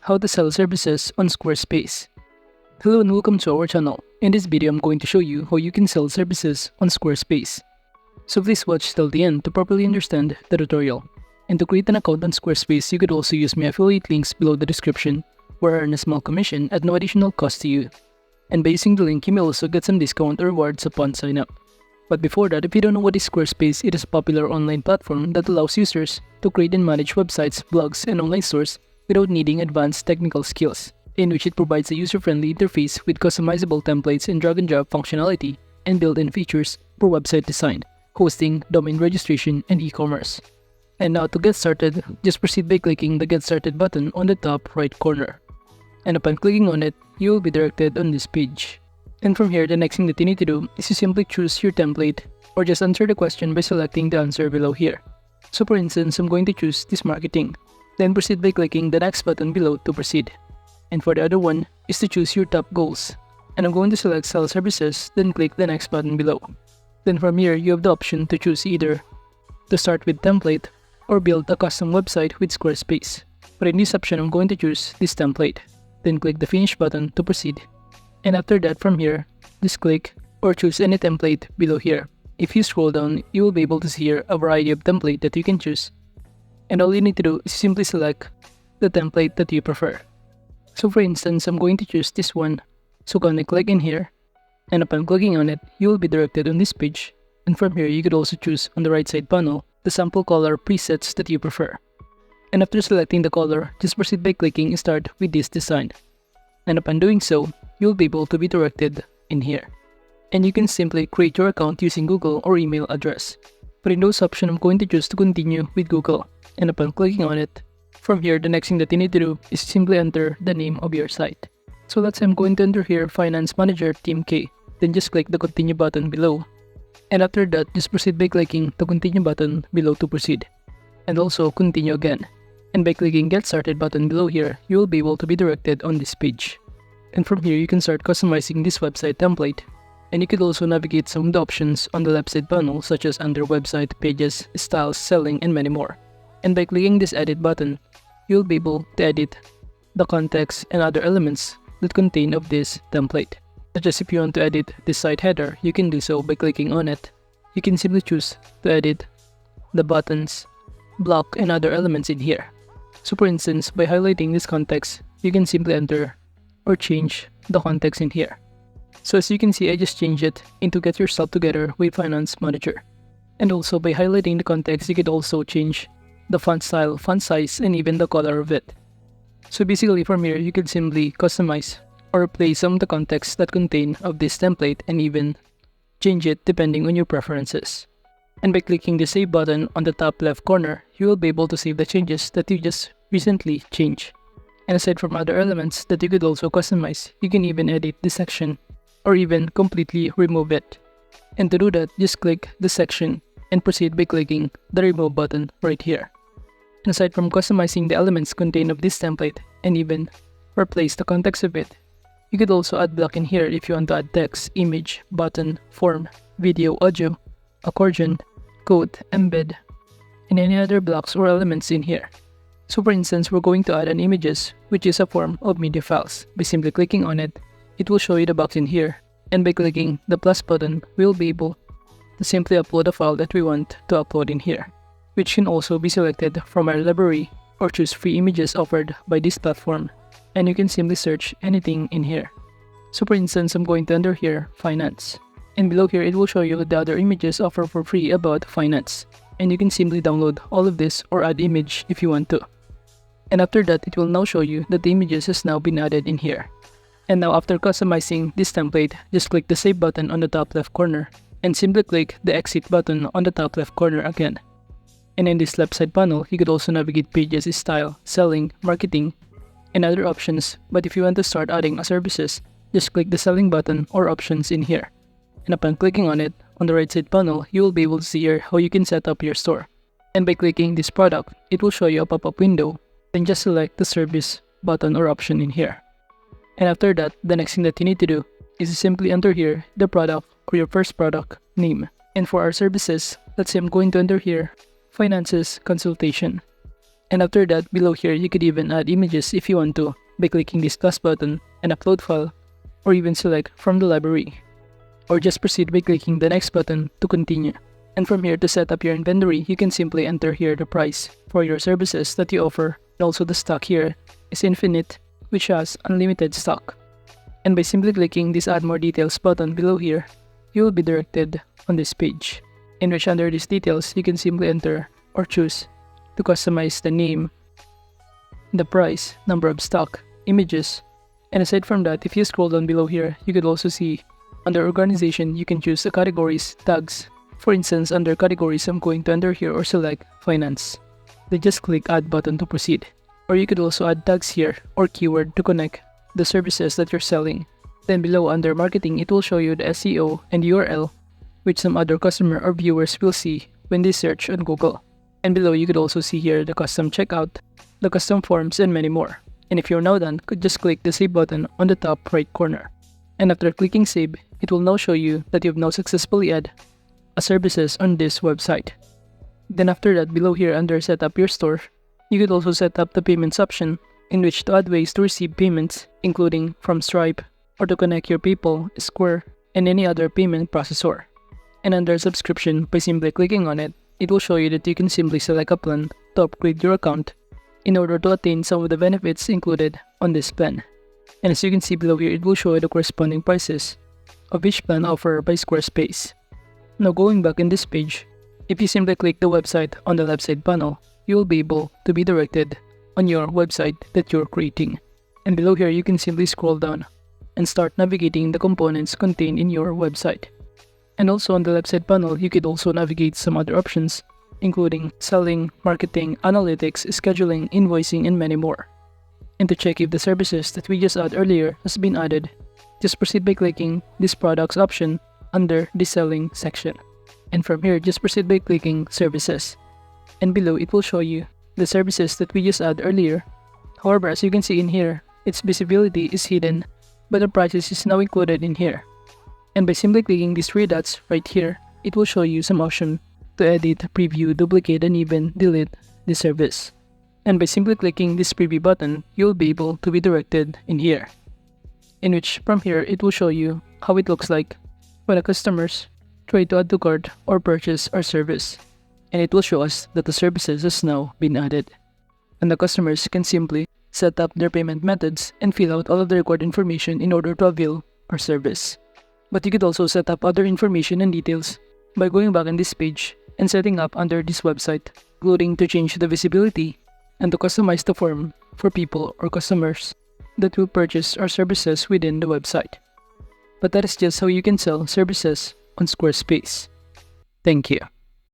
How to sell services on Squarespace. Hello and welcome to our channel. In this video, I'm going to show you how you can sell services on Squarespace. So please watch till the end to properly understand the tutorial. And to create an account on Squarespace, you could also use my affiliate links below the description, where I earn a small commission at no additional cost to you. And by using the link, you may also get some discount or rewards upon sign up. But before that, if you don't know what is Squarespace, it is a popular online platform that allows users to create and manage websites, blogs, and online stores without needing advanced technical skills, in which it provides a user-friendly interface with customizable templates and drag-and-drop functionality and built-in features for website design, hosting, domain registration, and e-commerce. And now to get started, just proceed by clicking the Get Started button on the top right corner. And upon clicking on it, you will be directed on this page. And from here, the next thing that you need to do is to simply choose your template or just answer the question by selecting the answer below here. So for instance, I'm going to choose this marketing. Then proceed by clicking the next button below to proceed. And for the other one is to choose your top goals. And I'm going to select sell services, then click the next button below. Then from here, you have the option to choose either to start with template or build a custom website with Squarespace. But in this option, I'm going to choose this template. Then click the finish button to proceed. And after that, from here, just click or choose any template below here. If you scroll down, you will be able to see here a variety of template that you can choose. And all you need to do is simply select the template that you prefer. So for instance, I'm going to choose this one. So gonna click in here, and upon clicking on it, you will be directed on this page. And from here, you could also choose on the right side panel the sample color presets that you prefer. And after selecting the color, just proceed by clicking Start with this design. And upon doing so, you'll be able to be directed in here. And you can simply create your account using Google or email address. But in those options, I'm going to choose to continue with Google. And upon clicking on it, from here, the next thing that you need to do is simply enter the name of your site. So let's say I'm going to enter here Finance Manager Team K. Then just click the continue button below. And after that, just proceed by clicking the continue button below to proceed. And also continue again. And by clicking Get Started button below here, you will be able to be directed on this page. And from here, you can start customizing this website template. And you could also navigate some of the options on the left side panel, such as under website, pages, styles, selling, and many more. And by clicking this edit button, you'll be able to edit the context and other elements that contain of this template. Such as if you want to edit this site header, you can do so by clicking on it. You can simply choose to edit the buttons, block, and other elements in here. So for instance, by highlighting this context, you can simply enter or change the context in here. So as you can see, I just changed it into Get Yourself Together with Finance Manager. And also by highlighting the context, you could also change the font style, font size, and even the color of it. So basically from here, you can simply customize or replace some of the context that contain of this template and even change it depending on your preferences. And by clicking the Save button on the top left corner, you will be able to save the changes that you just recently changed. And aside from other elements that you could also customize, you can even edit this section or even completely remove it. And to do that, just click the section and proceed by clicking the Remove button right here. And aside from customizing the elements contained of this template and even replace the context of it, you could also add block in here if you want to add text, image, button, form, video, audio, accordion, code, embed, and any other blocks or elements in here. So for instance, we're going to add an images, which is a form of media files. By simply clicking on it, it will show you the box in here. And by clicking the plus button, we'll be able to simply upload a file that we want to upload in here, which can also be selected from our library or choose free images offered by this platform. And you can simply search anything in here. So for instance, I'm going to enter here finance. And below here, it will show you the other images offered for free about finance. And you can simply download all of this or add image if you want to. And after that, it will now show you that the images has now been added in here. And now after customizing this template, just click the Save button on the top left corner and simply click the Exit button on the top left corner again. And in this left side panel, you could also navigate pages, style, selling, marketing, and other options. But if you want to start adding a services, just click the Selling button or options in here. And upon clicking on it, on the right side panel, you will be able to see here how you can set up your store. And by clicking this product, it will show you a pop-up window. Then just select the service button or option in here. And after that, the next thing that you need to do is to simply enter here the product or your first product name. And for our services, let's say I'm going to enter here Finances Consultation. And after that, below here, you could even add images if you want to by clicking this plus button and upload file, or even select from the library. Or just proceed by clicking the next button to continue. And from here, to set up your inventory, you can simply enter here the price for your services that you offer, and also the stock here is infinite, which has unlimited stock. And by simply clicking this add more details button below here, you will be directed on this page, in which under these details, you can simply enter or choose to customize the name, the price, number of stock, images, and aside from that, if you scroll down below here, you could also see under organization, you can choose the categories, tags. For instance, under categories, I'm going to enter here or select finance. Then just click add button to proceed. Or you could also add tags here or keyword to connect the services that you're selling. Then below under marketing, it will show you the SEO and URL, which some other customer or viewers will see when they search on Google. And below, you could also see here the custom checkout, the custom forms, and many more. And if you're now done, could just click the save button on the top right corner. And after clicking save, it will now show you that you've now successfully added services on this website. Then after that, below here under set up your store, you could also set up the payments option, in which to add ways to receive payments, including from Stripe, or to connect your PayPal, Square, and any other payment processor. And under subscription, by simply clicking on it, it will show you that you can simply select a plan to upgrade your account in order to attain some of the benefits included on this plan. And as you can see below here, it will show you the corresponding prices of each plan offered by Squarespace. Now going back in this page, if you simply click the website on the left side panel, you will be able to be directed on your website that you're creating. And below here, you can simply scroll down and start navigating the components contained in your website. And also on the left side panel, you could also navigate some other options, including selling, marketing, analytics, scheduling, invoicing, and many more. And to check if the services that we just added earlier has been added, just proceed by clicking this products option under the selling section. And from here, just proceed by clicking services. And below, it will show you the services that we just added earlier. However, as you can see in here, its visibility is hidden, but the prices is now included in here. And by simply clicking these three dots right here, it will show you some option to edit, preview, duplicate, and even delete the service. And by simply clicking this preview button, you'll be able to be directed in here, in which from here, it will show you how it looks like when the customers try to add to cart or purchase our service. And it will show us that the services has now been added. And the customers can simply set up their payment methods and fill out all of the required information in order to avail our service. But you could also set up other information and details by going back on this page and setting up under this website, including to change the visibility and to customize the form for people or customers that will purchase our services within the website. But that is just how you can sell services on Squarespace. Thank you.